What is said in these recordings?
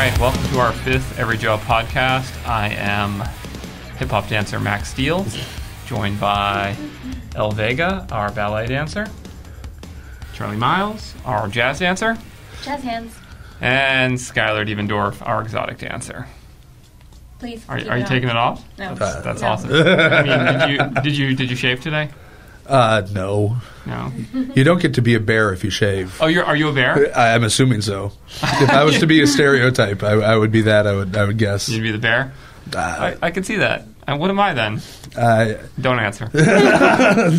right, welcome to our fifth EveryJoe podcast. I am hip-hop dancer Max Steele, joined by El Vega, our ballet dancer, Charlie Miles, our jazz dancer, jazz hands, and Skylar Devendorf, our exotic dancer. Please. Are you taking it off? No. That's No. awesome. I mean, did you shave today? No. No. You don't get to be a bear if you shave. Oh, are you a bear? I'm assuming so. If I was to be a stereotype, I would be that. I would guess. You'd be the bear? I can see that. And what am I then? Don't answer.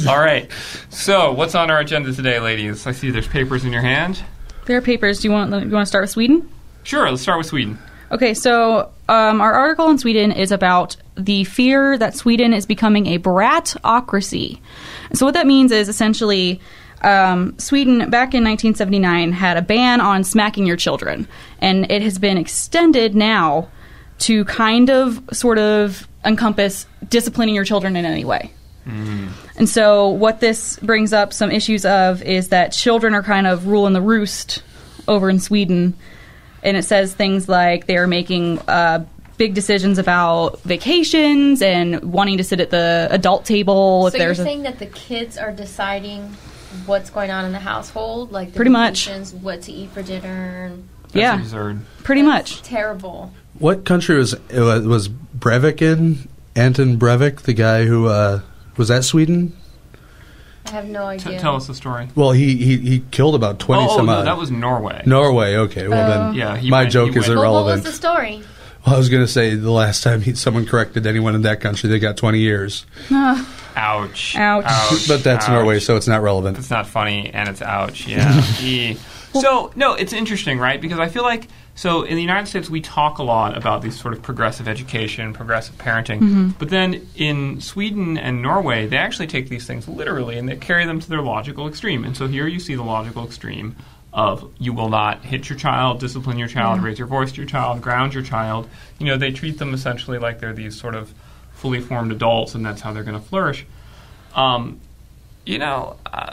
All right. So, what's on our agenda today, ladies? I see there's papers in your hand. There are papers. Do you want to start with Sweden? Sure. Let's start with Sweden. Okay, so our article in Sweden is about the fear that Sweden is becoming a bratocracy. So what that means is essentially Sweden, back in 1979, had a ban on smacking your children. And it has been extended now to kind of sort of encompass disciplining your children in any way. Mm. And so what this brings up some issues of is that children are kind of ruling the roost over in Sweden. And it says things like they're making big decisions about vacations and wanting to sit at the adult table. So you're saying that the kids are deciding what's going on in the household? Like the pretty much. What to eat for dinner? That's absurd. Pretty much. Terrible. What country was Breivik in? Anton Breivik, the guy who was that Sweden? I have no idea. Tell us the story. Well, he killed about 20 some odd. No, that was Norway. Norway, okay. Well, then my joke is irrelevant. Well, what was the story? Well, I was going to say the last time someone corrected anyone in that country, they got 20 years. Ouch. But that's Norway, so it's not relevant. It's not funny, and it's ouch, yeah. So, no, it's interesting, right? Because I feel like, so in the United States, we talk a lot about these sort of progressive education, progressive parenting. But then in Sweden and Norway, they actually take these things literally, and they carry them to their logical extreme. And so here you see the logical extreme of you will not hit your child, discipline your child, raise your voice to your child, ground your child. You know, they treat them essentially like they're these sort of fully formed adults, and that's how they're going to flourish.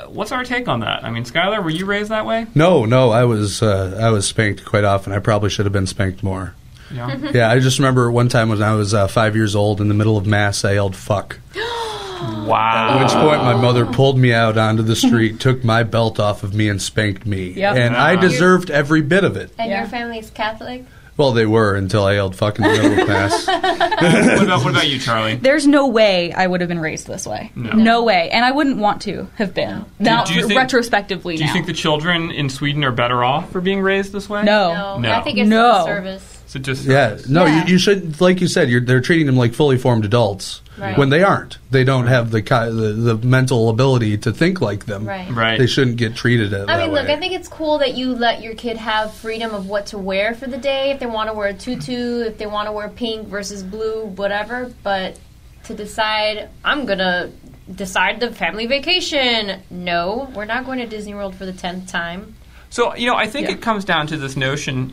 What's our take on that? I mean, Skylar, were you raised that way? No, I was spanked quite often. I probably should have been spanked more. Yeah. Yeah, I just remember one time when I was 5 years old, in the middle of Mass, I yelled, "Fuck." Wow. At which point my mother pulled me out onto the street, took my belt off of me, and spanked me. Yep. And I deserved every bit of it. And your family's Catholic? Well, they were until I yelled "fuck" in the middle of Mass. What about you, Charlie? There's no way I would have been raised this way. No way. And I wouldn't want to have been. Now, retrospectively Do you think the children in Sweden are better off for being raised this way? No. I think it's the service. So just You should, like you said, they're treating them like fully formed adults when they aren't. They don't have the mental ability to think like them. Right. They shouldn't get treated that way. I mean, look, I think it's cool that you let your kid have freedom of what to wear for the day. If they want to wear a tutu, if they want to wear pink versus blue, whatever. But to decide, I'm going to decide the family vacation. No, we're not going to Disney World for the 10th time. So, I think it comes down to this notion,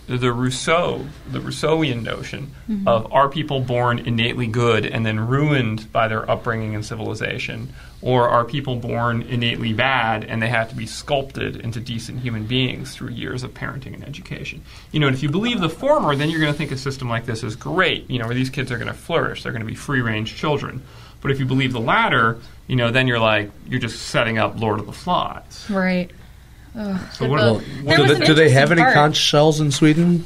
the Rousseauian notion of are people born innately good and then ruined by their upbringing and civilization, or are people born innately bad and they have to be sculpted into decent human beings through years of parenting and education? And if you believe the former, then you're going to think a system like this is great, where these kids are going to flourish, they're going to be free-range children. But if you believe the latter, then you're just setting up Lord of the Flies. Right. So do they have any conch shells in Sweden?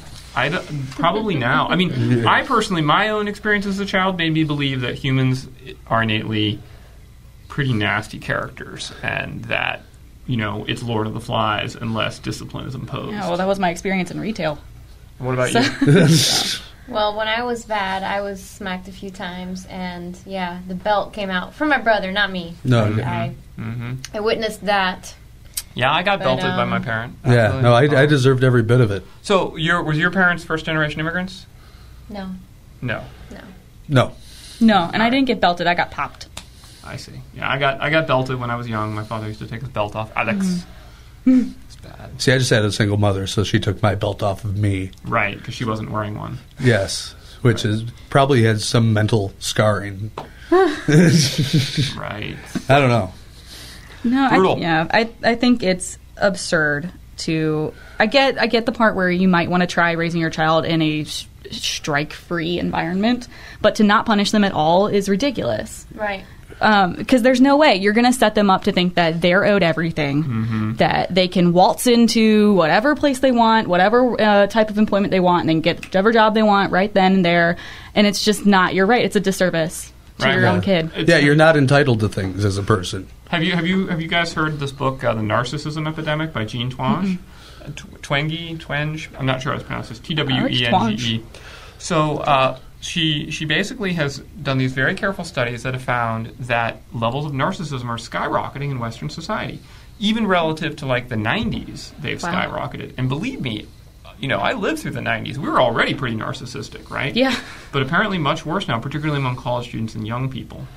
Probably now. I mean, I personally, my own experience as a child made me believe that humans are innately pretty nasty characters, and that it's Lord of the Flies unless discipline is imposed. Yeah, well, that was my experience in retail. What about you? Well, when I was bad, I was smacked a few times, and the belt came out from my brother, not me. No, I witnessed that. Yeah, I got belted by my parent. Yeah, no, I deserved every bit of it. So, was your parents first-generation immigrants? No. No, and I didn't get belted. I got popped. I see. Yeah, I got belted when I was young. My father used to take his belt off. Alex. It's bad. See, I just had a single mother, so she took my belt off of me. Right, because she wasn't wearing one. Yes, which is probably had some mental scarring. Right. I don't know. No, I think it's absurd to. I get the part where you might want to try raising your child in a strike-free environment, but to not punish them at all is ridiculous. Right. Because there's no way you're going to set them up to think that they're owed everything, that they can waltz into whatever place they want, whatever type of employment they want, and then get whatever job they want right then and there. And it's just not. You're right. It's a disservice to your own kid. You're not entitled to things as a person. Have you guys heard this book, The Narcissism Epidemic by Jean Twenge? Twenge. I'm not sure how it's pronounced. It's Twenge. So she basically has done these very careful studies that have found that levels of narcissism are skyrocketing in Western society, even relative to like the 90s. They've skyrocketed, and believe me, I lived through the 90s. We were already pretty narcissistic, right? Yeah. But apparently much worse now, particularly among college students and young people.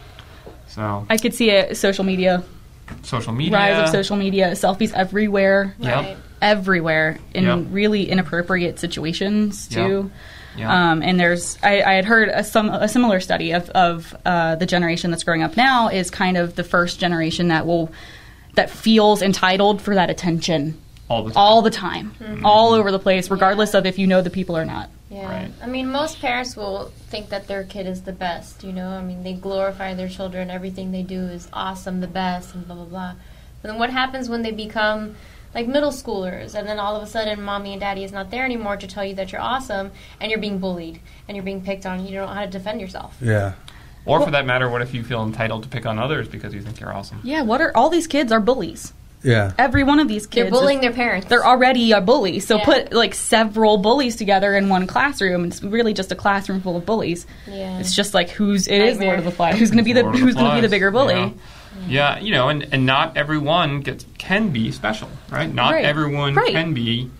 So I could see it. Social media. Rise of social media. Selfies everywhere. Yep. Everywhere in really inappropriate situations too. Yep. And I had heard a similar study of the generation that's growing up now is kind of the first generation that feels entitled for that attention all the time, all over the place, regardless of if you know the people or not. Yeah. Right. I mean, most parents will think that their kid is the best, I mean, they glorify their children. Everything they do is awesome, the best, and blah, blah, blah. But then what happens when they become like middle schoolers, and then all of a sudden mommy and daddy is not there anymore to tell you that you're awesome, and you're being bullied, and you're being picked on, you don't know how to defend yourself. Yeah. Or for that matter, what if you feel entitled to pick on others because you think you're awesome? Yeah, all these kids are bullies. Yeah. Every one of these kids. They're bullying their parents. They're already a bully. So put like several bullies together in one classroom. It's really just a classroom full of bullies. Yeah. It's just like it is Lord of the Flies. Who's going to be the bigger bully? Yeah, and not everyone can be special, right? Not everyone can be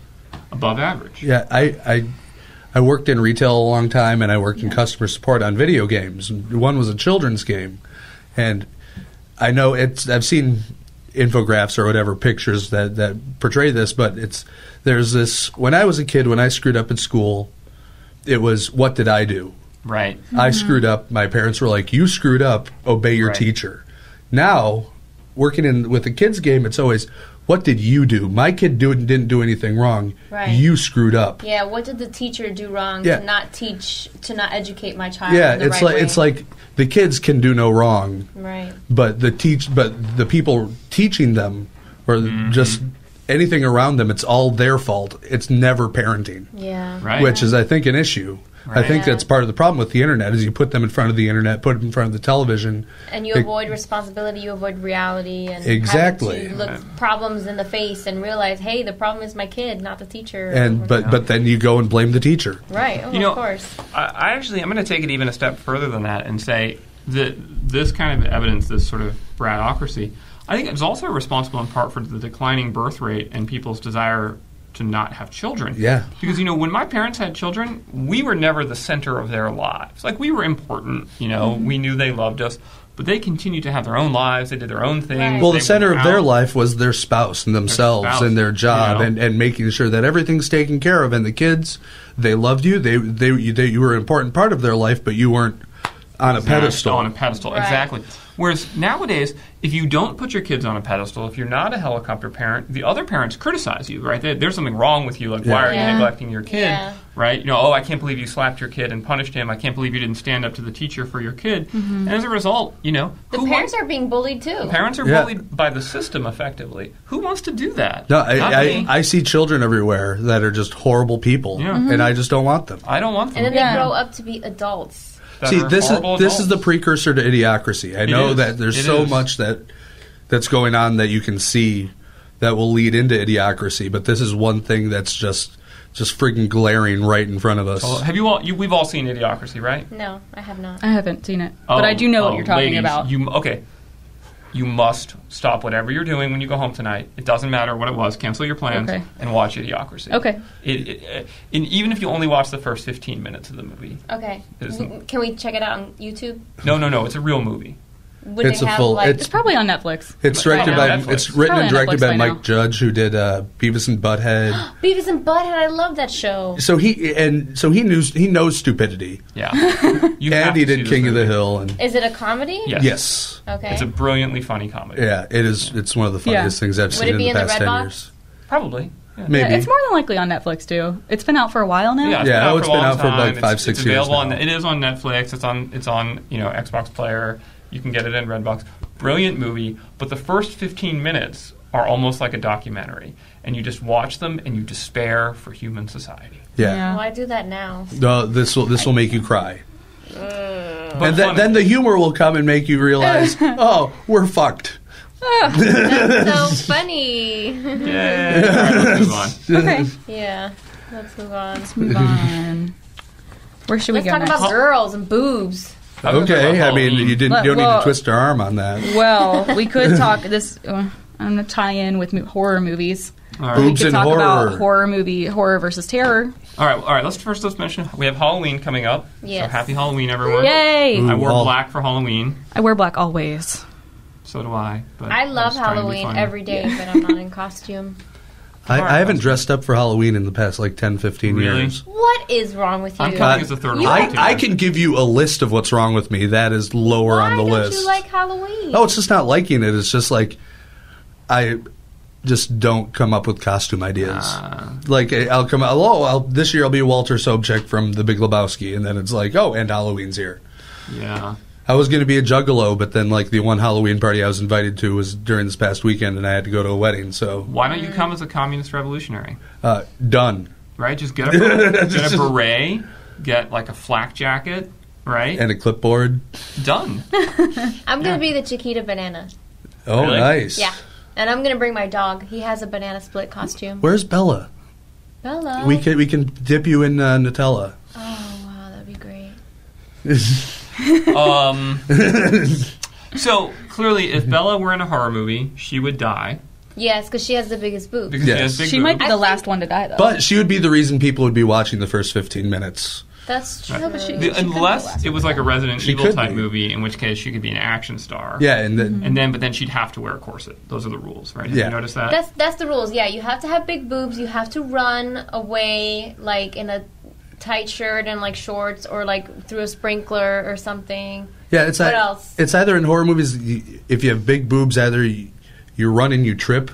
above average. Yeah, I worked in retail a long time, and I worked in customer support on video games. One was a children's game, and I know I've seen infographics or whatever pictures that portray this, but there's this. When I was a kid, when I screwed up at school, it was, what did I do? Right. I screwed up. My parents were like, you screwed up. Obey your teacher. Now, working with a kids game, it's always, what did you do? My kid didn't do anything wrong. Right. You screwed up. Yeah, what did the teacher do wrong to not educate my child? Yeah, in the right way? It's like the kids can do no wrong. Right. But the people teaching them or just anything around them, it's all their fault. It's never parenting. Yeah. Right. Which is, I think, an issue. Right. I think that's part of the problem with the internet is you put them in front of the internet, put them in front of the television. And you avoid responsibility, you avoid reality. And exactly. having to look problems in the face and realize, hey, the problem is my kid, not the teacher. And But then you go and blame the teacher. Right, of course. I'm going to take it even a step further than that and say that this kind of evidence, this sort of bratocracy, I think it's also responsible in part for the declining birth rate and people's desire to not have children. Yeah. Because, when my parents had children, we were never the center of their lives. Like, we were important, we knew they loved us, but they continued to have their own lives, they did their own things. Right. Well, the center of their life was their spouse and themselves and their job and making sure that everything's taken care of. And the kids, they loved you, you were an important part of their life, but you weren't on a pedestal. On a pedestal, right. Exactly. Whereas nowadays, if you don't put your kids on a pedestal, if you're not a helicopter parent, the other parents criticize you, right? There's something wrong with you, like, why are you neglecting your kid, right? I can't believe you slapped your kid and punished him. I can't believe you didn't stand up to the teacher for your kid. And as a result, the parents are being bullied, too. The parents are bullied by the system, effectively. Who wants to do that? No, I see children everywhere that are just horrible people, and I just don't want them. I don't want them. And then they grow up to be adults. See, this is the precursor to Idiocracy. I know that there's so much that's going on that you can see that will lead into Idiocracy, but this is one thing that's just freaking glaring right in front of us. Have we've all seen Idiocracy, right? No, I have not. I haven't seen it, but I do know what you're talking about. You must stop whatever you're doing when you go home tonight. It doesn't matter what it was. Cancel your plans and watch Idiocracy. Okay. And even if you only watch the first 15 minutes of the movie. Okay. Can we check it out on YouTube? No. It's a real movie. It's probably on Netflix. It's directed it's written and directed by Mike Judge, who did Beavis and Butthead. Beavis and Butthead, I love that show. So he knows stupidity. Yeah. And he did King of the Hill. And is it a comedy? Yes. Okay. It's a brilliantly funny comedy. Yeah, it is. It's one of the funniest things I've seen in the past 10 years. Probably. Maybe. Yeah, it's more than likely on Netflix too. It's been out for a while now. Yeah, it's been out for like 5-6 years. It's available now. it is on Netflix. It's on Xbox Player. You can get it in Redbox. Brilliant movie, but the first 15 minutes are almost like a documentary, and you just watch them and you despair for human society. Yeah. Well, I do that now. This will make you cry. But And then the humor will come and make you realize, oh, we're fucked. That's so funny. Yay. All right, let's move on. Okay, Yeah. Let's move on. move on. Where should we Let's go talk next? about girls and boobs. I was gonna talk Okay, about I mean, Halloween. you don't need Well- to twist your arm on that. Well, we could talk this. I'm going to tie in with horror movies. All right. We Boobs could and talk horror. about horror versus terror. All right. Let's mention we have Halloween coming up. Yes. So happy Halloween, everyone. Yay! Ooh. I wore Well- black for Halloween. I wear black always. So do I. But I love was trying to be Halloween funny. every day, but I'm not in costume. I haven't dressed up for Halloween in the past like 10, 15 Really? years. What is wrong with you? I'm coming as a third You- one. I can give you a list of what's wrong with me. That is lower Why on the don't list. you like Halloween? Oh, it's just not liking it. It's just like I just don't come up with costume ideas. Like I'll come out. This year I'll be Walter Sobchak from The Big Lebowski, and then it's like, oh, and Halloween's here. Yeah. I was going to be a juggalo, but then like the one Halloween party I was invited to was during this past weekend, and I had to go to a wedding. So Why don't you come as a communist revolutionary? done. Right? Just get a beret, get like a flak jacket, right? And a clipboard. Done. I'm going to be the Chiquita banana. Oh, Really? nice. Yeah. And I'm going to bring my dog. He has a banana split costume. Where's Bella? Hello. We can dip you in Nutella. Oh, wow. That'd be great. So clearly, if Bella were in a horror movie, she would die Yes, because she has the biggest boobs. because Yes. she has big She might be boobs. the last one to die, though. But she would be the reason people would be watching the first 15 minutes. That's true. No, but she- Unless it was like a Resident She Evil could type be. movie, in which case she could be an action star. Yeah, and then But then she'd have to wear a corset. Those are the rules, right? Have Yeah. you noticed that? That's the rules. Yeah, you have to have big boobs. You have to run away like in a tight shirt and like shorts, or like through a sprinkler or something. yeah, it's What else? It's either in horror movies if you have big boobs, either you run and you trip,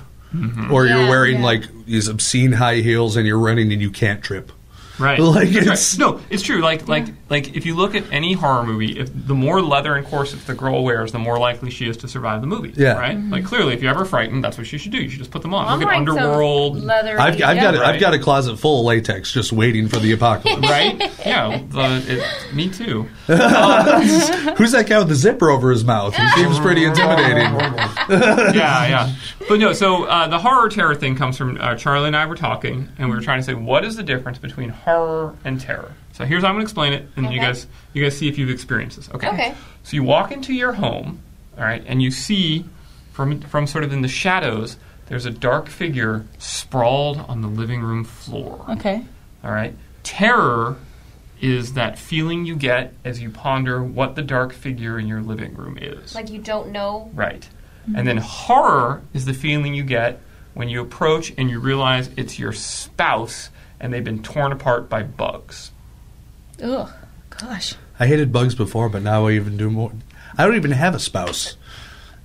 or you're Yeah, wearing yeah. like these obscene high heels and you're running and you can't trip. Right. Like, That's it's- right. No, it's true. Like if you look at any horror movie, if the more leather and corsets the girl wears, the more likely she is to survive the movie. Yeah. Right. Like clearly, if you're ever frightened, that's what you should do. You should just put them on. I'm Look at wearing some Underworld. leather. I've got Right. a closet full of latex just waiting for the apocalypse. Right? Yeah. Me too. Who's that guy with the zipper over his mouth? He seems pretty intimidating. Yeah. But no. So the horror terror thing comes from Charlie and I were talking, and we were trying to say what is the difference between horror and terror. So here's how I'm going to explain it, and you Okay. guys see if you've experienced this. Okay. Okay. So you walk into your home, all right, and you see from sort of in the shadows, there's a dark figure sprawled on the living room floor. Okay. All right. Terror is that feeling you get as you ponder what the dark figure in your living room is. Like you don't know. Right. And then horror is the feeling you get when you approach and you realize it's your spouse and they've been torn apart by bugs. Ugh. Gosh. I hated bugs before, but now I even do more. I don't even have a spouse,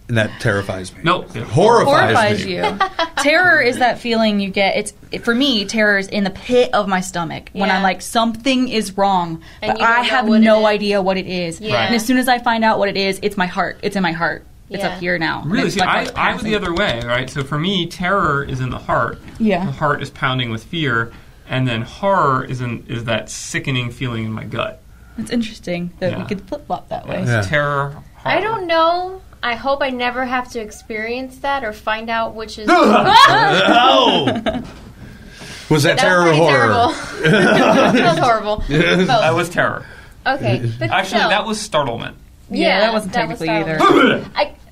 and that terrifies me. No, it Horrifies me. You. Terror is that feeling you get. For me, terror is in the pit of my stomach when Yeah. I'm like, something is wrong, And but you don't I know have what it no is. idea what it is. Yeah. And as soon as I find out what it is, it's my heart. It's in my heart. It's Yeah. up here now. And Really? it's See, like I what's was the passing. other way, right? So for me, terror is in the heart. Yeah. The heart is pounding with fear, and then horror is that sickening feeling in my gut. It's interesting that Yeah. we could flip flop that way. Yeah. Terror, horror. I don't know. I hope I never have to experience that or find out which is. Oh! Was that terror or pretty horror? terrible. That was horrible. That was terror. Okay, but Actually, still. that was startlement. Yeah, that wasn't was technically either. startling.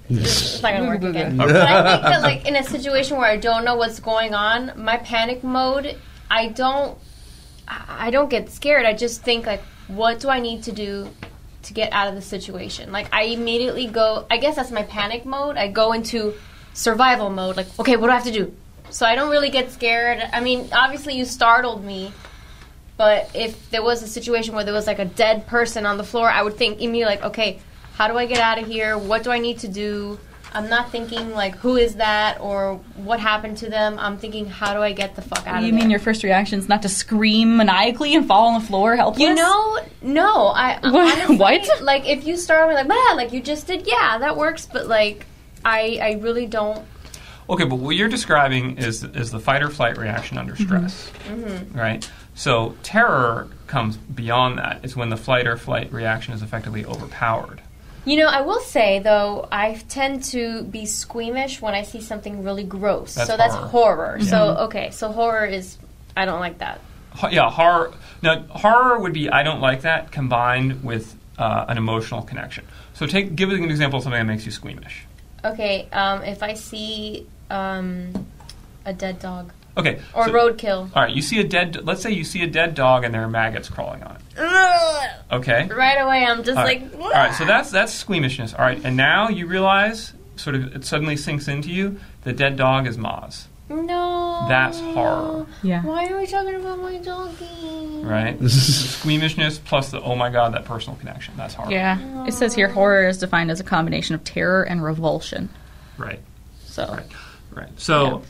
It's not gonna work again. Okay. But I think that, like, in a situation where I don't know what's going on, my panic mode, I don't get scared. I just think, like, what do I need to do to get out of the situation? Like, I immediately go. I guess that's my panic mode. I go into survival mode. Like, okay, what do I have to do? So I don't really get scared. I mean, obviously, you startled me. But if there was a situation where there was, like, a dead person on the floor, I would think immediately, like, okay, how do I get out of here? What do I need to do? I'm not thinking like who is that or what happened to them. I'm thinking how do I get the fuck out of there? You mean your first reaction is not to scream maniacally and fall on the floor helpless? You know, no. I honestly, What? Like if you start with like you just did, yeah, that works. But like I really don't. Okay, but what you're describing is the fight or flight reaction under stress, right? So terror comes beyond that. It's when the fight or flight reaction is effectively overpowered. You know, I will say, though, I tend to be squeamish when I see something really gross. That's that's horror. horror. Yeah. So, okay, so horror is, I don't like that. Yeah, horror. Now, horror would be I don't like that combined with an emotional connection. So give an example of something that makes you squeamish. Okay, if I see a dead dog. Okay. Or so, roadkill. All right, let's say you see a dead dog and there are maggots crawling on it. Okay. Right away, I'm just like. All right, so that's squeamishness. All right, and now you realize, sort of, it suddenly sinks into you, the dead dog is Maz. No. That's horror. Yeah. Why are we talking about my doggy? Right? Squeamishness plus the, oh my god, that personal connection. That's horror. Yeah. It says here horror is defined as a combination of terror and revulsion. Right. So. Right. So,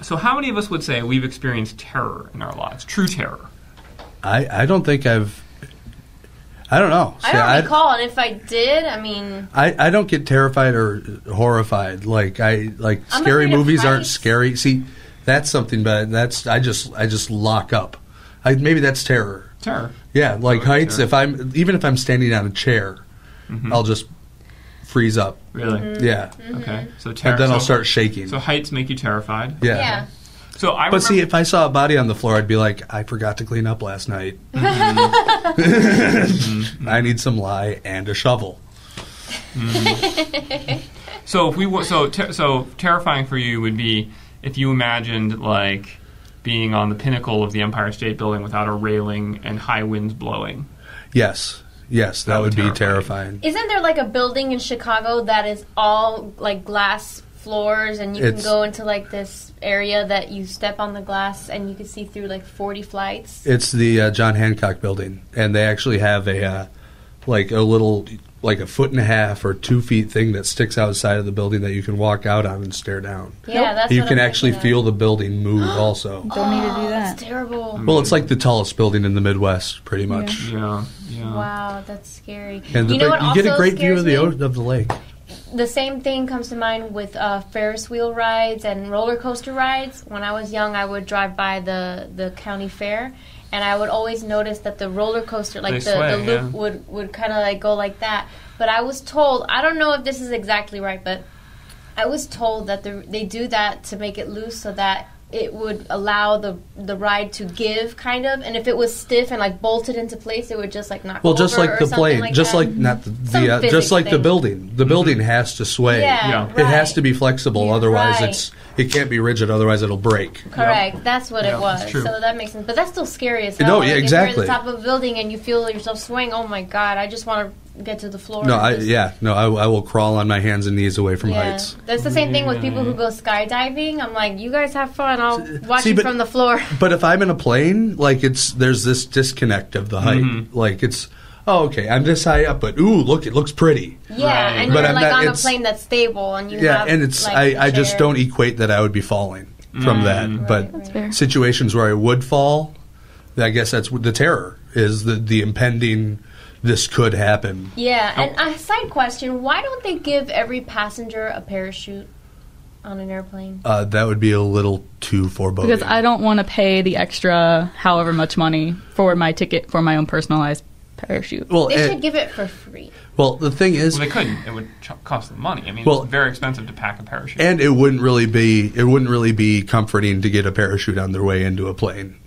so how many of us would say we've experienced terror in our lives? True terror. I don't think I don't know. I don't recall, and if I did, I mean... I don't get terrified or horrified. Like scary movies aren't scary. See, that's something, but I just lock up. Maybe that's terror. Terror. Yeah, like heights. Terror. Even if I'm standing on a chair, I'll just freeze up. Really? Yeah. Okay. So terror. And then I'll start shaking. So heights make you terrified. Yeah. So But see, if I saw a body on the floor, I'd be like, I forgot to clean up last night. I need some lye and a shovel. So if we so terrifying for you would be if you imagined like being on the pinnacle of the Empire State Building without a railing and high winds blowing. Yes, that would be terrifying. Isn't there like a building in Chicago that is all like glass floors, and you can go into like this area that you step on the glass and you can see through like 40 flights? It's the John Hancock building, and they actually have a little, like a 1.5 or 2 feet thing that sticks outside of the building that you can walk out on and stare down. Yeah, that's you what can I'm actually thinking feel the building move also. Don't need to do that. That's terrible. Well, it's like the tallest building in the Midwest, pretty much. Yeah. Wow, that's scary. And you know what you get a also great view scares of the lake. The same thing comes to mind with Ferris Wheel rides and roller coaster rides. When I was young, I would drive by the county fair, and I would always notice that the roller coaster, like the loop, would kind of like go like that. But I was told, I don't know if this is exactly right, but I was told that they do that to make it loose so that it would allow the ride to give, kind of, and if it was stiff and like bolted into place, it would just like knock over. Just like the plane, like just that. like not the just like the building. The building has to sway. Yeah. It has to be flexible, otherwise right. it can't be rigid. Otherwise, it'll break. Correct. Yep. That's what it was. True. So that makes sense. But that's still scary as hell. No, like, yeah, if exactly. you're at the top of a building and you feel yourself swaying, oh my god, I just want to get to the floor. No, I will crawl on my hands and knees away from heights. That's the same thing with people who go skydiving. I'm like, you guys have fun. I'll watch you from the floor. But if I'm in a plane, like there's this disconnect of the height. Like it's, oh, okay, I'm this high up, but ooh, look, it looks pretty. Yeah, right. and but you're I'm like not, on a plane that's stable, and you have. Yeah, and it's like, I just don't equate that I would be falling from that. But situations where I would fall, I guess that's the terror is the impending. This could happen. Yeah, and a side question: why don't they give every passenger a parachute on an airplane? That would be a little too foreboding. Because I don't want to pay the extra however much money for my ticket for my own personalized parachute. Well, they should give it for free. Well, the thing is, they couldn't. It would cost them money. I mean, it's very expensive to pack a parachute, and it wouldn't really be comforting to get a parachute on their way into a plane.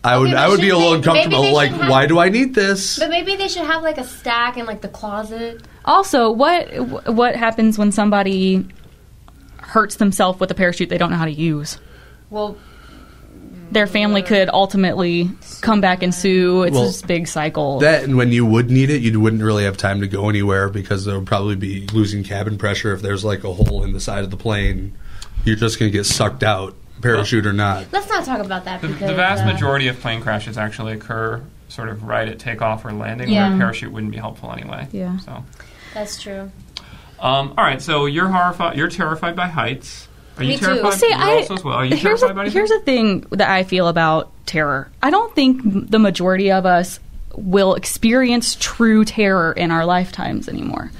I would be a little uncomfortable. Like, why do I need this? But maybe they should have like a stack in like the closet. Also, what happens when somebody hurts themselves with a parachute they don't know how to use? Well, their family could ultimately come back and sue. It's this big cycle. That, and when you would need it, you wouldn't really have time to go anywhere because there would probably be losing cabin pressure if there's like a hole in the side of the plane. You're just going to get sucked out. Parachute or not. Let's not talk about that. Because, the vast majority of plane crashes actually occur sort of right at takeoff or landing, where a parachute wouldn't be helpful anyway. Yeah, so that's true. All right, so you're horrified. You're terrified by heights. Are you Me too. terrified? See, You're also as well. Are you terrified by anything? Here's the thing that I feel about terror. I don't think the majority of us will experience true terror in our lifetimes anymore.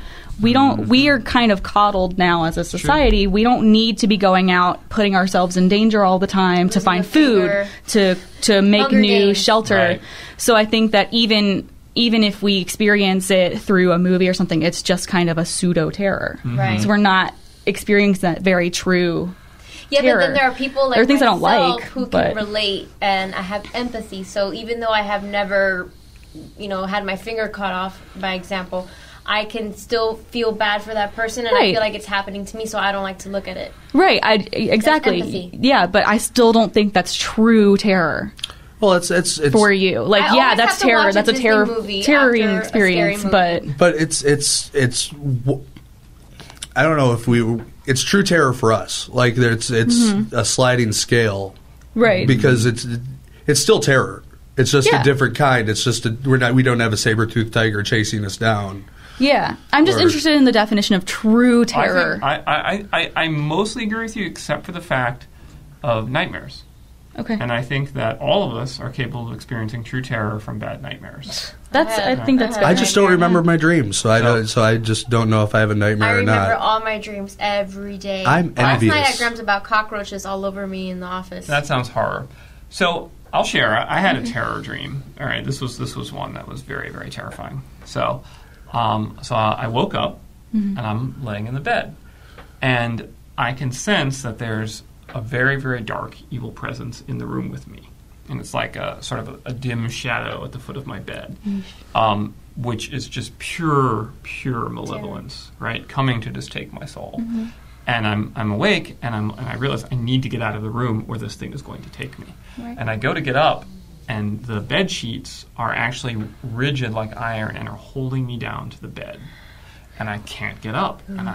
We don't. We are kind of coddled now as a society. We don't need to be going out, putting ourselves in danger all the time to find food, to make Hunger new Games. shelter. Right. So I think that even if we experience it through a movie or something, it's just kind of a pseudo terror. Right. So we're not experiencing that very true. Yeah, terror. but then there are people like There are things I don't myself like, who but- can relate, and I have empathy. So even though I have never, had my finger cut off, by example, I can still feel bad for that person, and I Right. feel like it's happening to me, so I don't like to look at it. Right. Exactly. empathy. Yeah, but I still don't think that's true terror Well, it's for you. Like, I yeah, always that's have to terror. watch a That's a Disney terror, movie terroring after a scary experience. movie. But it's I don't know if it's true terror for us. Like it's a sliding scale, right. because it's still terror. It's just Yeah. a different kind. It's just we don't have a saber-toothed tiger chasing us down. Yeah, I'm just Or- interested in the definition of true terror. I mostly agree with you, except for the fact of nightmares. Okay, And I think that all of us are capable of experiencing true terror from bad nightmares. I think that's I I fair. just don't remember my dreams, so I just don't know if I have a I nightmare or remember not. all my dreams every day. I'm Last night I envious. dreamt about cockroaches all over me in the office. That sounds horror. So I'll share. I had a terror dream. All right, this was one that was very, very terrifying. So I woke up and I'm laying in the bed, and I can sense that there's a very, very dark, evil presence in the room with me, and it's like a sort of a dim shadow at the foot of my bed, which is just pure malevolence, right, coming to just take my soul. And I'm awake, and I realize I need to get out of the room, or this thing is going to take me. Right. And I go to get up, and the bed sheets are actually rigid like iron and are holding me down to the bed. And I can't get up, and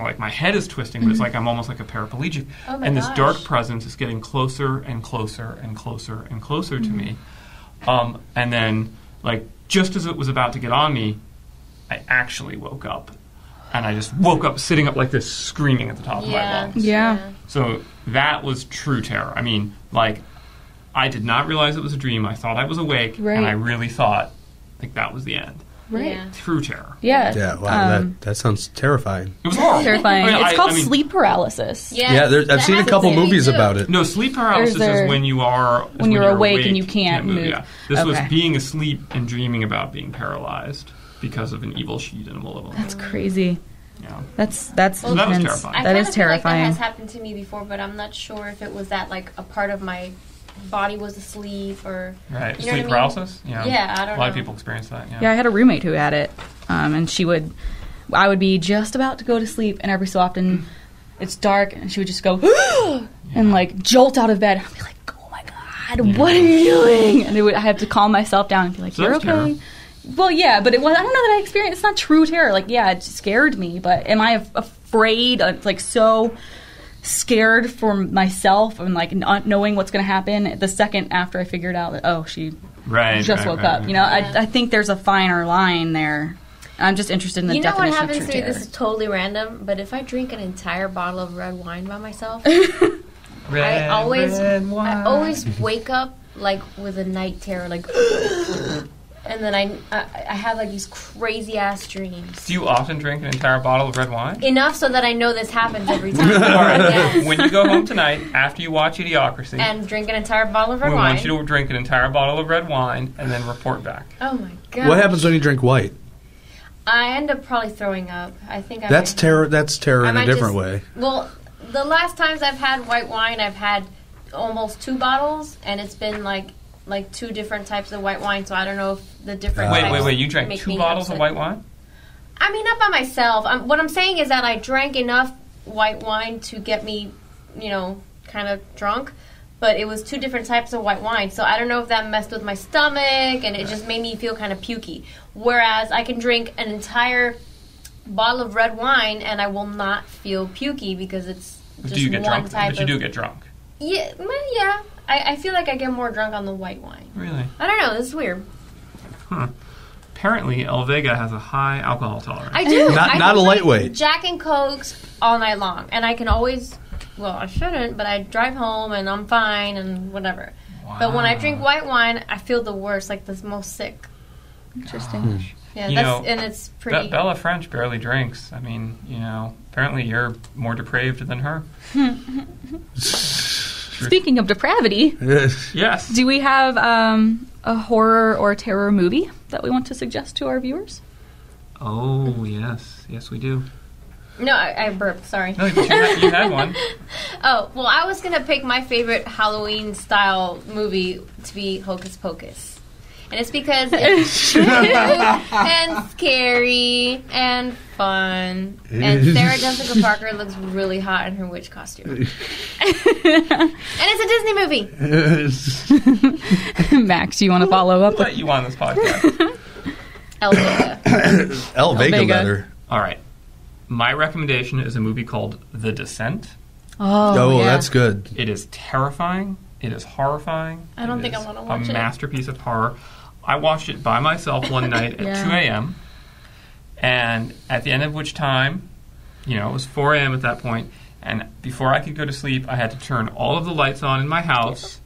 like my head is twisting, but it's like I'm almost like a paraplegic. Oh my and this gosh. dark presence is getting closer and closer and closer and closer to me. And then, like, just as it was about to get on me, I actually woke up. And I just woke up sitting up like this, screaming at the top of my lungs. Yeah. So that was true terror. I mean, like, I did not realize it was a dream. I thought I was awake, Right. and I really thought, like, that was the end. Right. Yeah. True terror. Yeah. Yeah, wow, that sounds terrifying. It was horrible. Terrifying. I mean, It's called I mean, sleep paralysis. Yeah, I've seen a couple movies about it. No, sleep paralysis Or is there- is when you are when you're awake and you can't move. Yeah. This was Okay. being asleep and dreaming about being paralyzed because of an evil sheet and a malevolent. That's crazy. Yeah. That's So that was intense. terrifying. I That kinda is feel like that terrifying. has happened to me before, but I'm not sure if it was that like a part of my body was asleep or Right. You know Sleep what I mean? paralysis? Yeah. Yeah, I don't A lot of know. people experience that. Yeah. Yeah, I had a roommate who had it, and I would be just about to go to sleep, and every so often, it's dark, and she would just go, and like jolt out of bed. I'd be like, oh my God, what are you doing? And I have to calm myself down and be like, So you're that's okay. terror. Well, yeah, but I don't know that I experienced, it's not true terror. Like, yeah, it scared me, but am I afraid, like so scared for myself and like not knowing what's going to happen the second after I figured out that, oh, she Right. just right, woke right, up. right. You know, Yeah. I think there's a finer line there. I'm just interested in the You know what definition happens of to true me? terror. This is totally random, but if I drink an entire bottle of red wine by myself, Red, I always wine. wake up like with a night terror, like, and then I have like these crazy ass dreams. Do you often drink an entire bottle of red wine? Enough so that I know this happens every time. All right. Yes. When you go home tonight, after you watch Idiocracy, And drink an entire bottle of red we wine. want you to drink an entire bottle of red wine and then report back. Oh my god! What happens when you drink white? I end up probably throwing up. I think That's terror. That's terror I in a might different just- way. Well, the last times I've had white wine, I've had almost 2 bottles, and it's been like 2 different types of white wine. So I don't know if the different. Wait, types you drank make 2 me bottles of upset. white wine? I mean, not by myself. What I'm saying is that I drank enough white wine to get me, kind of drunk. But it was 2 different types of white wine, so I don't know if that messed with my stomach, and it just made me feel kind of pukey. Whereas I can drink an entire bottle of red wine, and I will not feel pukey because it's just Do you get one drunk? type But you of... do get drunk. Yeah, well, yeah. I feel like I get more drunk on the white wine. Really? I don't know. This is weird. apparently El Vega has a high alcohol tolerance. I do. Not a lightweight. Jack and Cokes all night long, and I can always. Well, I shouldn't, but I drive home and I'm fine and whatever. Wow. But when I drink white wine, I feel the worst, like the most sick. Interesting. Yeah, You that's know, and it's pretty. Bella French barely drinks. I mean, apparently you're more depraved than her. Speaking of depravity, Yes. do we have a horror or terror movie that we want to suggest to our viewers? Oh, yes. Yes, we do. No, I burped. Sorry. No, but you had one. Oh, well, I was going to pick my favorite Halloween-style movie to be Hocus Pocus. And it's because it's true and scary and fun. And Sarah Jessica Parker looks really hot in her witch costume. And it's a Disney movie. Max, do you want to follow up? What you on this podcast? El Vega. El Vega Vega. better. All right. My recommendation is a movie called The Descent. Oh, yeah. that's good. It is terrifying. It is horrifying. I don't think I is wanna watch a it. masterpiece of horror. I watched it by myself one night at 2 a.m. And at the end of which time, it was 4 a.m. at that point, and before I could go to sleep, I had to turn all of the lights on in my house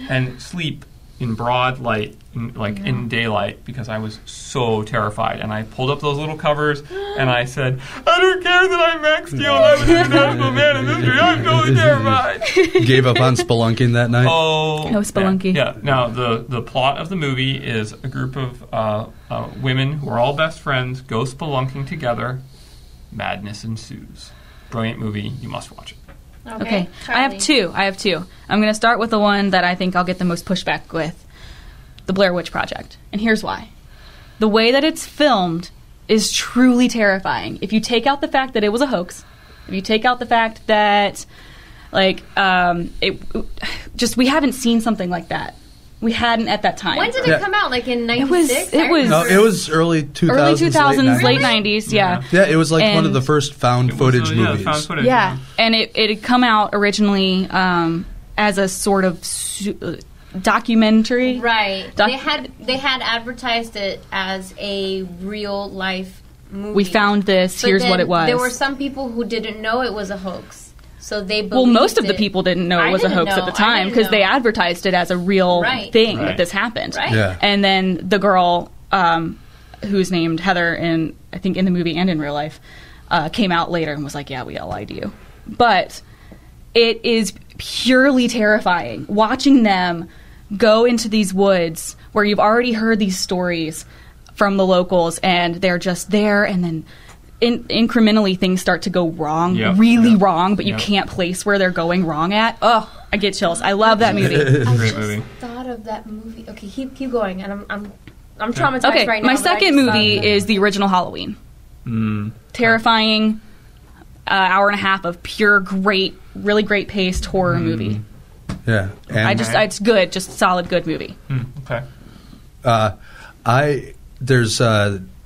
and sleep in broad light, in daylight, because I was so terrified. And I pulled up those little covers, and I said, I don't care that I'm Max Steel and I'm an international man of mystery. I'm totally terrified. Gave up on spelunking that night. Oh, No spelunky. Yeah. Now, the plot of the movie is a group of women who are all best friends go spelunking together. Madness ensues. Brilliant movie. You must watch it. Okay. Charlie. I have two. I'm going to start with the one that I think I'll get the most pushback with, The Blair Witch Project. And here's why. The way that it's filmed is truly terrifying. If you take out the fact that it was a hoax, if you take out the fact that, we haven't seen something like that. We hadn't at that time. When did it come out? Like in 96? It was No, it was early 2000s. early 2000s, late Really? 90s, yeah. Yeah, it was like one of the And- first found footage movies. Found footage. Yeah, and it had come out originally as a sort of documentary. Right. They had advertised it as a real life movie. We found this. But Here's then what it was. There were some people who didn't know it was a hoax. So they believed Well, most of the it. people didn't know I it was a didn't hoax know. at the I time didn't because they know. advertised it as a real Right. thing Right. that this happened. Right. Yeah. And then the girl, who's named Heather in the movie and in real life, came out later and was like, "Yeah, we all lied to you." But it is purely terrifying watching them go into these woods where you've already heard these stories from the locals, and they're just there, and then incrementally things start to go wrong, really wrong, but you can't place where they're going wrong at. Oh, I get chills. I love that movie. I Great just movie. thought of that movie. Okay, keep going, and I'm traumatized Okay, right now. my but I second just thought movie of that. is the original Halloween. Terrifying, hour and a half of pure, really great paced horror movie. Yeah. And It's good, just solid, good movie. Okay. there's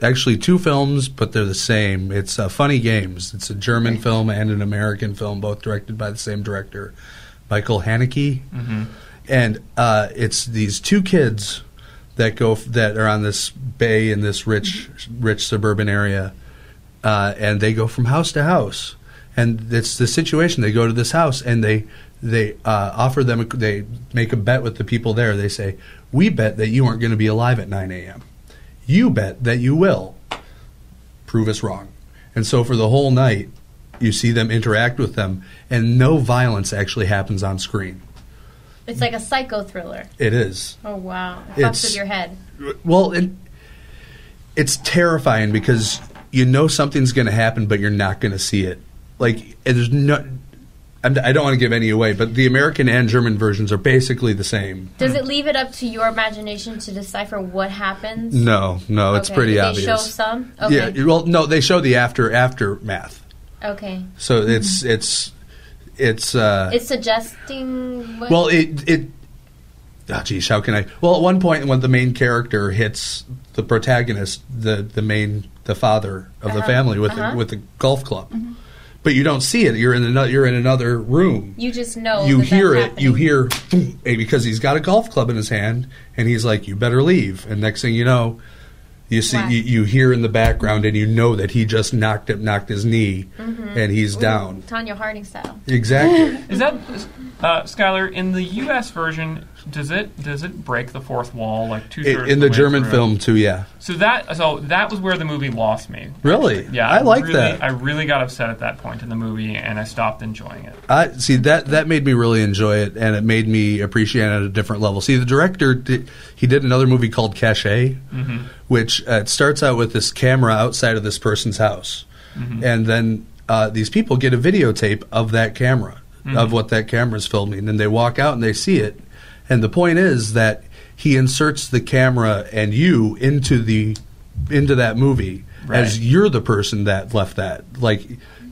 actually two films, but they're the same. It's Funny Games. It's a German film and an American film, both directed by the same director, Michael Haneke. And it's these two kids that are on this bay in this rich suburban area, and they go from house to house. And it's the situation. They go to this house and they offer them. They make a bet with the people there. They say, "We bet that you aren't going to be alive at 9 a.m. You bet that you will. Prove us wrong." And so for the whole night, you see them interact with them, and no violence actually happens on screen. It's like a psycho thriller. It is. Oh wow! It fucks with your head. Well, it's terrifying because you know something's going to happen, but you're not going to see it. Like, there's no. I don't want to give any away, but the American and German versions are basically the same. Does it leave it up to your imagination to decipher what happens? No, it's pretty Did obvious. They show some. Okay. Yeah, well, no, they show the aftermath. Okay. So it's It's suggesting. What? well, oh geez, how can I? Well, at one point when the main character hits the protagonist, the father of the family with the golf club, but you don't see it. You're in another room. You just know. You that hear that's it. happening. You hear because he's got a golf club in his hand, and he's like, "You better leave." And next thing you know, You see, Wow. you hear in the background, and you know that he just knocked his knee, and he's down. Tanya Harding style. Exactly. Is that Skylar, in the U.S. version? Does it break the fourth wall like 2/3 In the the way German through? film too, yeah. So that was where the movie lost me. Really? Yeah, I like really, that. I really got upset at that point in the movie, and I stopped enjoying it. I see that made me really enjoy it, and it made me appreciate it at a different level. See, the director did another movie called Cachet, which starts out with this camera outside of this person's house, and then these people get a videotape of that camera, of what that camera is filming, and they walk out and they see it, and the point is that he inserts the camera and you into that movie as you're the person that left that,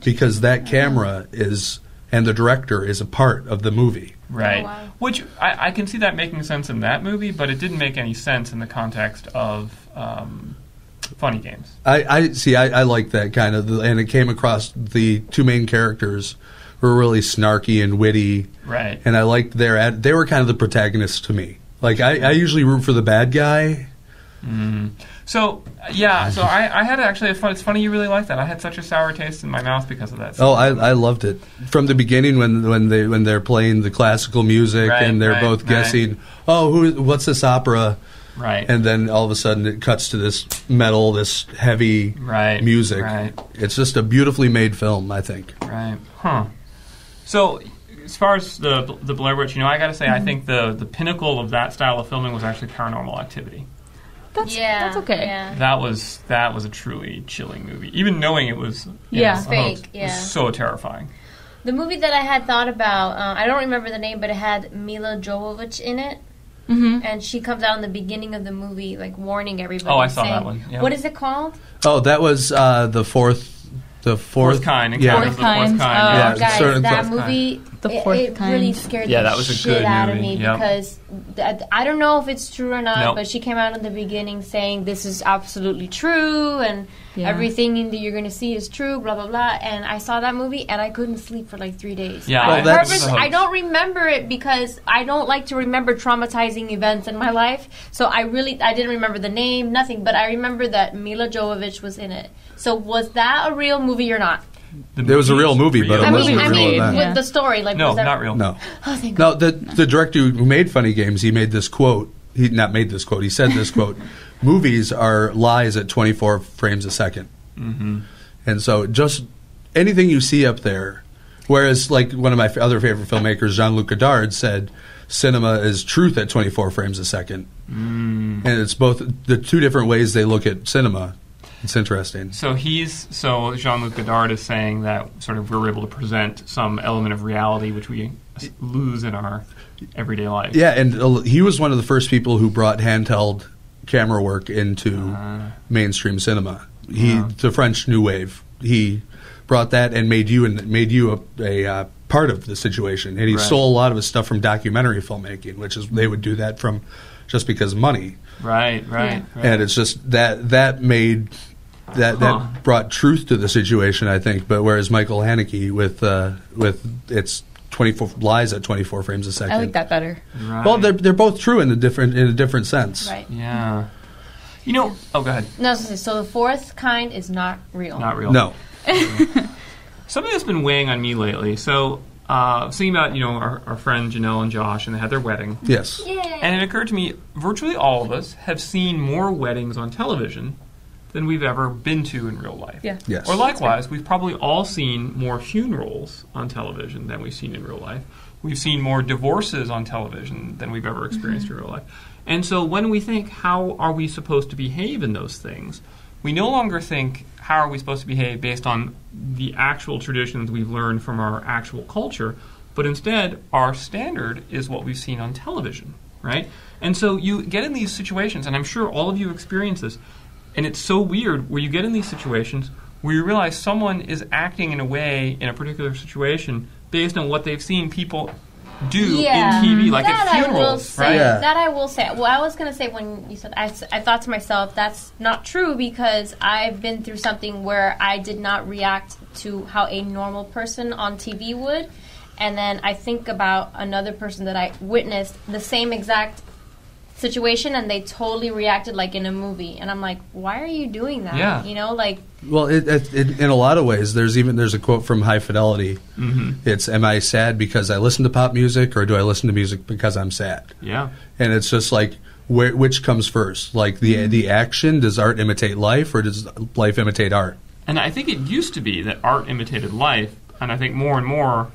because that camera is, and the director is a part of the movie. Right. Oh, wow. Which I can see that making sense in that movie, but it didn't make any sense in the context of Funny Games. I like that kind of, and it came across the two main characters were really snarky and witty. Right. And I liked they were kind of the protagonists to me. Like, I usually root for the bad guy. So I had actually it's funny you really like that. I had such a sour taste in my mouth because of that. Oh, I loved it from the beginning when they're playing the classical music and they're both guessing, what's this opera? Right. And then all of a sudden it cuts to this metal, this heavy music. Right. It's just a beautifully made film, I think. Right. Huh. So, as far as the Blair Witch, I got to say, I think the pinnacle of that style of filming was actually Paranormal Activity. That's okay. Yeah. That was a truly chilling movie. Even knowing it was fake. it was so terrifying. The movie that I had thought about, I don't remember the name, but it had Mila Jovovich in it. And she comes out in the beginning of the movie, like warning everybody. Oh, I saw saying, that one. Yeah. What is it called? Oh, that was the fourth kind. Yeah. Fourth kind. Oh, guys, sort of that the- movie, it really scared Yeah, the that was a shit good out of movie. me Yep. because I don't know if it's true or not, Nope. but she came out in the beginning saying this is absolutely true and everything that you're going to see is true, blah, blah, blah. And I saw that movie and I couldn't sleep for like 3 days. Yeah, I don't remember it because I don't like to remember traumatizing events in my life. So I didn't remember the name, nothing, but I remember that Mila Jovovich was in it. So was that a real movie or not? It was a real movie, but it wasn't real. With the story, like no, was that, not real. No. Oh, thank No, God. the director who made Funny Games, he made this quote. He not made this quote. He said this quote: "Movies are lies at 24 frames a second." And so, just anything you see up there. Whereas, like one of my other favorite filmmakers, Jean-Luc Godard, said, "Cinema is truth at 24 frames a second." And it's both the two different ways they look at cinema. It's interesting. So Jean-Luc Godard is saying that sort of we're able to present some element of reality which we lose in our everyday life. Yeah, and he was one of the first people who brought handheld camera work into mainstream cinema. The French New Wave. He brought that and made you a part of the situation. And he stole a lot of his stuff from documentary filmmaking, which is they would do that from just because of money. Right. And it's just that made that brought truth to the situation, I think. But whereas Michael Haneke with its 24 lies at 24 frames a second. I like that better. Right. Well, they're both true in a different sense. Right. Yeah. Oh, go ahead. No, so the fourth kind is not real. Not real. No. Something that's been weighing on me lately. So, thinking about our friend Janelle and Josh, and they had their wedding. Yes. Yay. And it occurred to me, virtually all of us have seen more weddings on television than we've ever been to in real life. Yeah. Yes. Or likewise, we've probably all seen more funerals on television than we've seen in real life. We've seen more divorces on television than we've ever experienced in real life. And so when we think, how are we supposed to behave in those things, we no longer think, how are we supposed to behave based on the actual traditions we've learned from our actual culture, but instead, our standard is what we've seen on television, right? And so you get in these situations, and I'm sure all of you experience this, and it's so weird where you get in these situations where you realize someone is acting in a way in a particular situation based on what they've seen people do in TV, like at funerals, right? Yeah. That I will say. Well, I was going to say when you said, I thought to myself, that's not true because I've been through something where I did not react to how a normal person on TV would. And then I think about another person that I witnessed the same exact situation, and they totally reacted like in a movie. And I'm like, why are you doing that? Yeah. You know, like... Well, in a lot of ways, there's a quote from High Fidelity. It's, am I sad because I listen to pop music, or do I listen to music because I'm sad? Yeah. And it's just like, which comes first? Like the action, does art imitate life, or does life imitate art? And I think it used to be that art imitated life, and I think more and more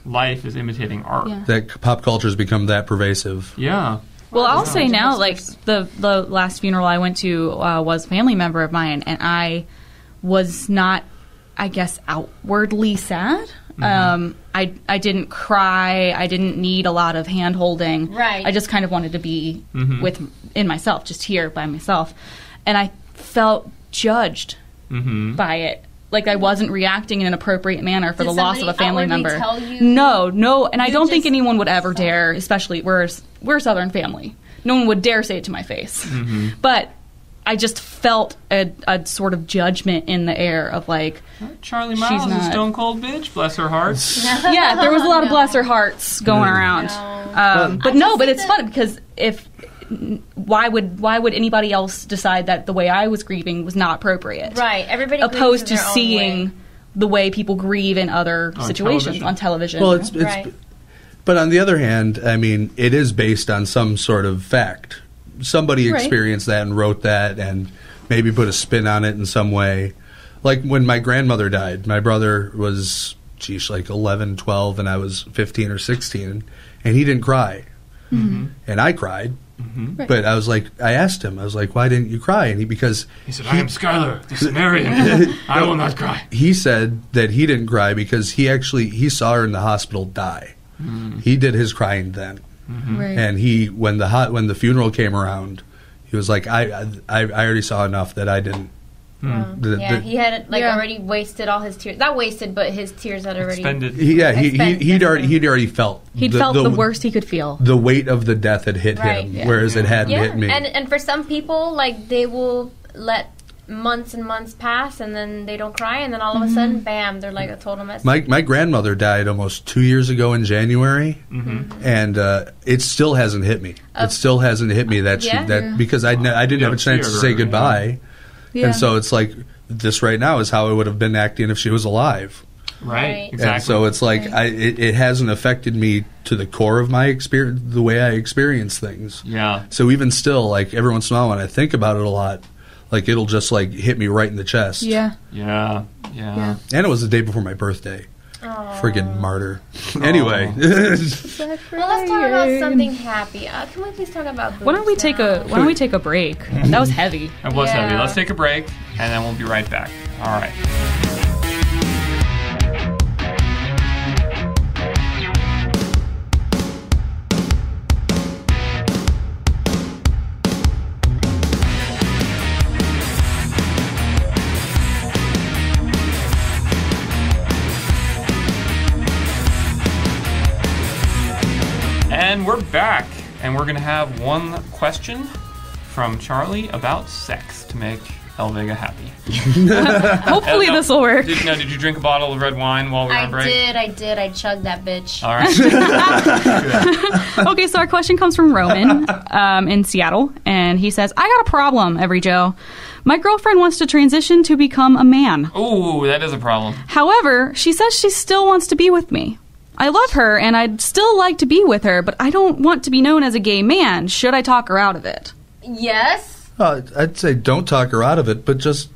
life is imitating art. Yeah. That pop culture has become that pervasive. Yeah. Well, I'll say now, like, the last funeral I went to was a family member of mine, and I was not, I guess, outwardly sad. I didn't cry. I didn't need a lot of hand-holding. Right. I just kind of wanted to be in myself, just here by myself. And I felt judged by it. Like I wasn't reacting in an appropriate manner for Did the loss of a family somebody member. tell you? No, and I don't think just- anyone would ever dare, especially we're a Southern family. No one would dare say it to my face. But I just felt a sort of judgment in the air of like, Charlie Miles is a not- stone cold bitch, bless her heart. yeah, there was a lot of bless her hearts going around. But it's fun because why would anybody else decide that the way I was grieving was not appropriate? Right. Everybody grieves Opposed in to their own seeing way. the way people grieve in other situations television. on television. Well, it's Right. but on the other hand, I mean, it is based on some sort of fact. Somebody Right. experienced that and wrote that and maybe put a spin on it in some way. Like when my grandmother died, my brother was, like 11, 12, and I was 15 or 16, and he didn't cry. And I cried. Right. But I asked him, why didn't you cry? And because He said, I am Skylar, the Sumerian. I will not cry. he said that he didn't cry because he saw her in the hospital die. He did his crying then. Right. And when the funeral came around, he was like, I already saw enough that I didn't. He had already wasted all his tears. Not wasted, but his tears had already Expended. He'd already felt He'd felt the worst he could feel. The weight of the death had hit Right. him, Yeah. whereas it hadn't hit me. And for some people, like they will let months and months pass, and then they don't cry, and then all of a sudden, bam, they're like a total mess. My grandmother died almost 2 years ago in January, and it still hasn't hit me. It still hasn't hit me because I didn't have a chance to say goodbye. Yeah. And so it's like, this right now is how I would have been acting if she was alive. Right, exactly. And so it's like, it hasn't affected me to the core of my experience, the way I experience things. Yeah. So even still, like, every once in a while when I think about it a lot, like, it'll just, like, hit me right in the chest. Yeah. And it was the day before my birthday. Aww. Friggin' martyr. Anyway. Well, let's talk about something happy. Can we please talk about boobs Why don't we take a break? That was heavy. It was Yeah. heavy. Let's take a break, and then we'll be right back. All right. And we're back, and we're going to have one question from Charlie about sex to make El Vega happy. Hopefully this will work. Did you drink a bottle of red wine while we were on break? I did. I chugged that bitch. All right. Good. Okay, so our question comes from Roman in Seattle, and he says, I got a problem, EveryJoe. My girlfriend wants to transition to become a man. Ooh, that is a problem. However, she says she still wants to be with me. I love her, and I'd still like to be with her, but I don't want to be known as a gay man. Should I talk her out of it? Yes. I'd say don't talk her out of it, but just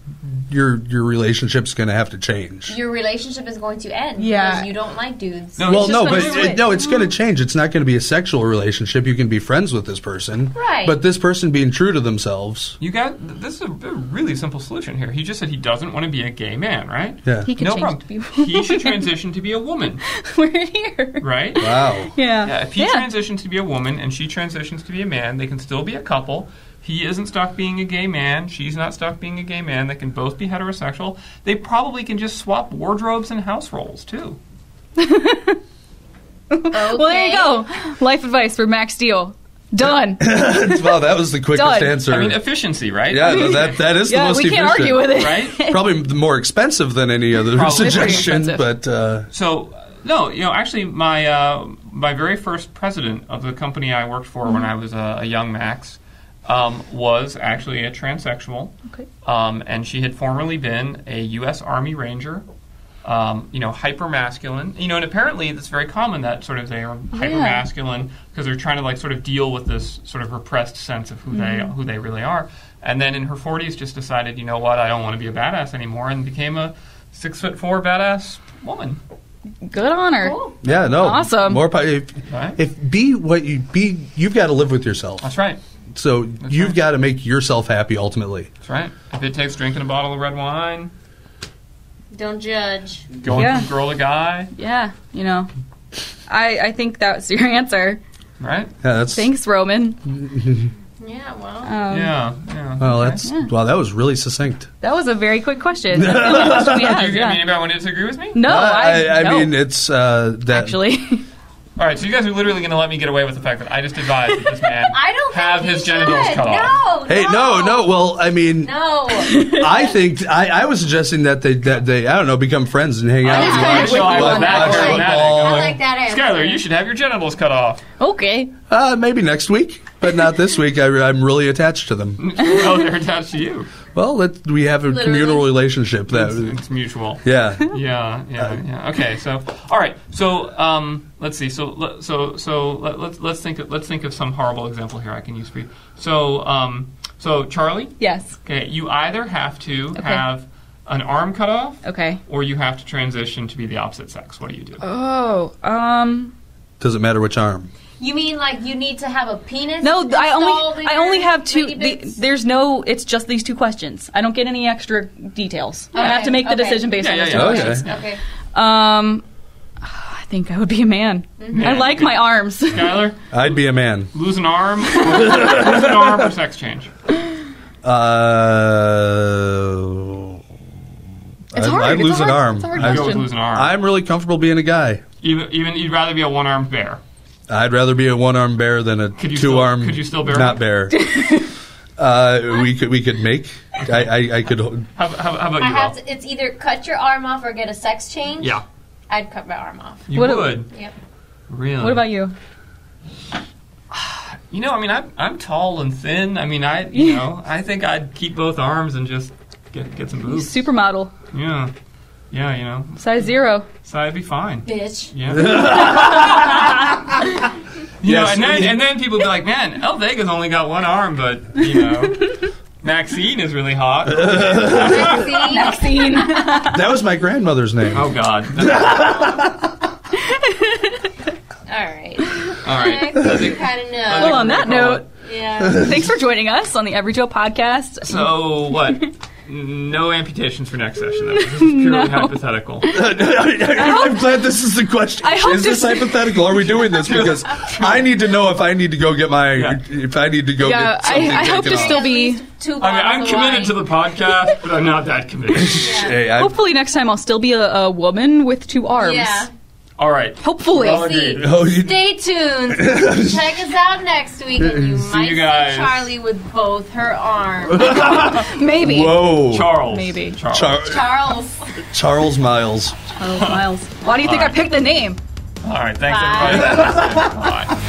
your relationship's going to have to change. Your relationship is going to end Yeah. because you don't like dudes. No, Well, it's no, just but gonna- it's going to change. It's not going to be a sexual relationship. You can be friends with this person, Right. But this person being true to themselves. This is a really simple solution here. He just said he doesn't want to be a gay man, right? Yeah. He could No change problem. to be He should transition to be a woman, We're here. right? Wow. Yeah. If he transitions to be a woman and she transitions to be a man, they can still be a couple. He isn't stuck being a gay man. She's not stuck being a gay man. They can both be heterosexual. They probably can just swap wardrobes and house roles, too. Okay. Well, there you go. Life advice for Max Steele. Done. Wow, that was the quickest Done. answer. I mean, efficiency, right? yeah, that is the Yeah, most we can't efficient. argue with it. Right? Probably more expensive than any other Probably. suggestion, Very but So No, actually, my very first president of the company I worked for when I was a young Max was actually a transsexual. Okay. And she had formerly been a U.S. Army Ranger. Hyper masculine. And apparently it's very common that sort of they are hyper masculine because they're trying to like sort of deal with this sort of repressed sense of who they really are. And then in her 40s, just decided, you know what, I don't want to be a badass anymore, and became a 6'4" badass woman. Good on her. Cool. Yeah, no. Awesome. If be what you be, you've got to live with yourself. That's right. So you've got to make yourself happy ultimately. That's right. If it takes drinking a bottle of red wine, don't judge. Going from girl to guy. Yeah, I think that's your answer. Right? Yeah, Thanks, Roman. Yeah, well. Yeah. Well, that was really succinct. That was a very quick question. That's the only question we had, Anybody want to disagree with me? No, I no. mean, it's that. Actually. All right, so you guys are literally going to let me get away with the fact that I just advised that this man have his genitals cut off. Hey, no. Well, I mean, no. I think I was suggesting that they I don't know, become friends and hang out. I like that answer. Skylar, you should have your genitals cut off. Okay. Maybe next week, but not this week. I'm really attached to them. Oh, they're attached to you. Well, we have a communal relationship that it's mutual. Yeah. Yeah. Okay, so all right, so let's see. So let's think of some horrible example here I can use for you. So Charlie. Yes. Okay, you either have to have an arm cut off. Okay. Or you have to transition to be the opposite sex. What do you do? Oh. Doesn't matter which arm. You mean like you need to have a penis? No, I only have two. Bits? There's no. It's just these two questions. I don't get any extra details. I have to make the decision based on those two questions. Okay. I think I would be a man. I like my arms. Skylar? I'd be a man. Lose an arm? Lose an arm or sex change? It's hard. I'd lose an arm. It's a hard I'd go with question. lose an arm. I'm really comfortable being a guy. Even you'd rather be a one-armed bear. I'd rather be a one-armed bear than a two-armed could you still bear not bear. We could make. I could. How about you? It's either cut your arm off or get a sex change. Yeah. I'd cut my arm off. You would? Yep. Really? What about you? I'm tall and thin. I think I'd keep both arms and just get some boobs. Supermodel. Yeah, Size 0. So I'd be fine. Bitch. Yeah. And then people would be like, man, El Vega's only got one arm, but, Maxine is really hot. Maxine. That was my grandmother's name. Oh, God. All right. You kind of know. Well, on that note, yeah. thanks for joining us on the EveryJoe podcast. So, what? No amputations for next session, though. This is purely hypothetical. I'm glad this is the question. Is this hypothetical? Are we doing this? Because I need to know if I need to go get if I need to go get something I hope to taken still off. be. I'm committed to the podcast, but I'm not that committed. Hey, Hopefully next time I'll still be a woman with 2 arms. Yeah. All right. Hopefully. All agreed. Stay tuned. Check us out next week, and you might you guys. see Charlie with both her arms. Maybe. Whoa. Charles. Maybe. Charles. Charles Miles. Charles Miles. Why do you think I picked the name? All right. Thanks, everybody. Bye.